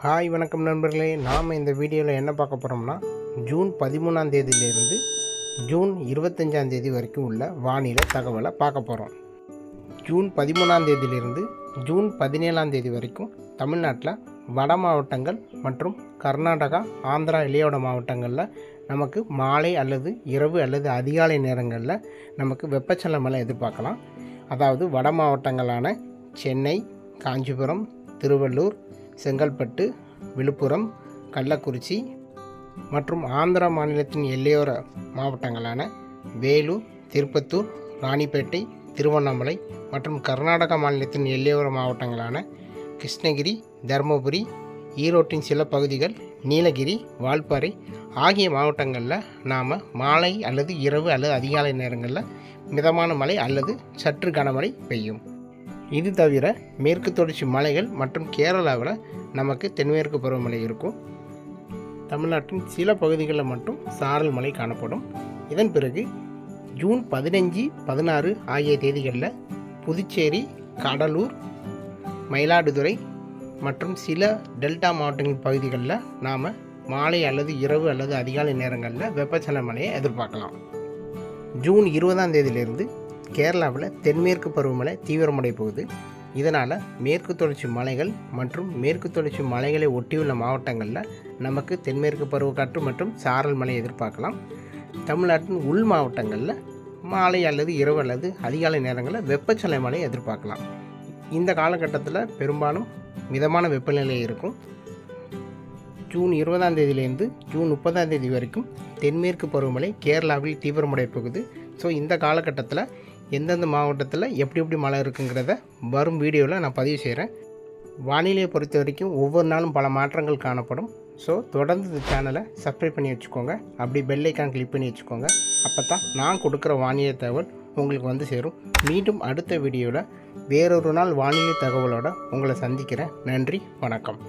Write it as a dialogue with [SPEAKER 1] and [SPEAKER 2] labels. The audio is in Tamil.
[SPEAKER 1] ஹாய் வணக்கம் நண்பர்களே. நாம் இந்த வீடியோவில் என்ன பார்க்க போகிறோம்னா ஜூன் 13ஆம் தேதியிலிருந்து ஜூன் 25ஆம் தேதி வரைக்கும் உள்ள வானிலை தகவலை பார்க்க போகிறோம். ஜூன் 13ஆம் தேதியிலிருந்து ஜூன் 17ஆம் தேதி வரைக்கும் தமிழ்நாட்டில் வட மாவட்டங்கள் மற்றும் கர்நாடகா, ஆந்திரா, இளையோட மாவட்டங்களில் நமக்கு மாலை அல்லது இரவு அல்லது அதிகாலை நேரங்களில் நமக்கு வெப்பச்சலன மழை எதிர்பார்க்கலாம். அதாவது வட மாவட்டங்களான சென்னை, காஞ்சிபுரம், திருவள்ளூர், செங்கல்பட்டு, விழுப்புரம், கள்ளக்குறிச்சி மற்றும் ஆந்திரா மாநிலத்தின் எல்லையோர மாவட்டங்களான வேலூர், திருப்பத்தூர், ராணிப்பேட்டை, திருவண்ணாமலை மற்றும் கர்நாடகா மாநிலத்தின் எல்லையோர மாவட்டங்களான கிருஷ்ணகிரி, தருமபுரி, ஈரோட்டின் சில பகுதிகள், நீலகிரி, வால்பாறை ஆகிய மாவட்டங்களில் நாம் மாலை அல்லது இரவு அல்லது அதிகாலை நேரங்களில் மிதமான மழை அல்லது சற்று கனமழை பெய்யும். இது தவிர மேற்கு தொடர்ச்சி மலைகள் மற்றும் கேரளாவில் நமக்கு தென்மேற்கு பருவமழை இருக்கும். தமிழ்நாட்டின் சில பகுதிகளில் மட்டும் சாரல் மழை காணப்படும். இதன் பிறகு ஜூன் 15, 16 ஆகிய தேதிகளில் புதுச்சேரி, கடலூர், மயிலாடுதுறை மற்றும் சில டெல்டா மாவட்டங்களின் பகுதிகளில் நாம் மாலை அல்லது இரவு அல்லது அதிகாலை நேரங்களில் வெப்பச்சலன மழையை எதிர்பார்க்கலாம். ஜூன் 20ஆம் தேதியிலிருந்து கேரளாவில் தென்மேற்கு பருவமழை தீவிரமடைய போகுது. இதனால் மேற்கு தொடர்ச்சி மலைகள் மற்றும் மேற்கு தொடர்ச்சி மலைகளை ஒட்டியுள்ள மாவட்டங்களில் நமக்கு தென்மேற்கு பருவக்காற்று மற்றும் சாரல் மழை எதிர்பார்க்கலாம். தமிழ்நாட்டின் உள் மாவட்டங்களில் மாலை அல்லது இரவு அல்லது அதிகாலை நேரங்களில் வெப்பச்சலன மழை எதிர்பார்க்கலாம். இந்த காலகட்டத்தில் பெரும்பாலும் மிதமான வெப்பநிலை இருக்கும். ஜூன் 20ஆம் தேதியிலேருந்து ஜூன் 30ஆம் தேதி வரைக்கும் தென்மேற்கு பருவமழை கேரளாவில் தீவிரமடைய போகுது. ஸோ இந்த காலகட்டத்தில் எந்தெந்த மாவட்டத்தில் எப்படி மழை இருக்குங்கிறத வரும் வீடியோவில் நான் பதிவு செய்கிறேன். வானிலையை பொறுத்த வரைக்கும் ஒவ்வொரு நாளும் பல மாற்றங்கள் காணப்படும். ஸோ தொடர்ந்து இந்த சேனலை சப்ஸ்கிரைப் பண்ணி வச்சுக்கோங்க. அப்படி பெல் ஐக்கான் கிளிக் பண்ணி வச்சுக்கோங்க. அப்போ தான் நான் கொடுக்குற வானிலை தகவல் உங்களுக்கு வந்து சேரும். மீண்டும் அடுத்த வீடியோவில் வேறொரு நாள் வானிலை தகவலோடு உங்களை சந்திக்கிறேன். நன்றி, வணக்கம்.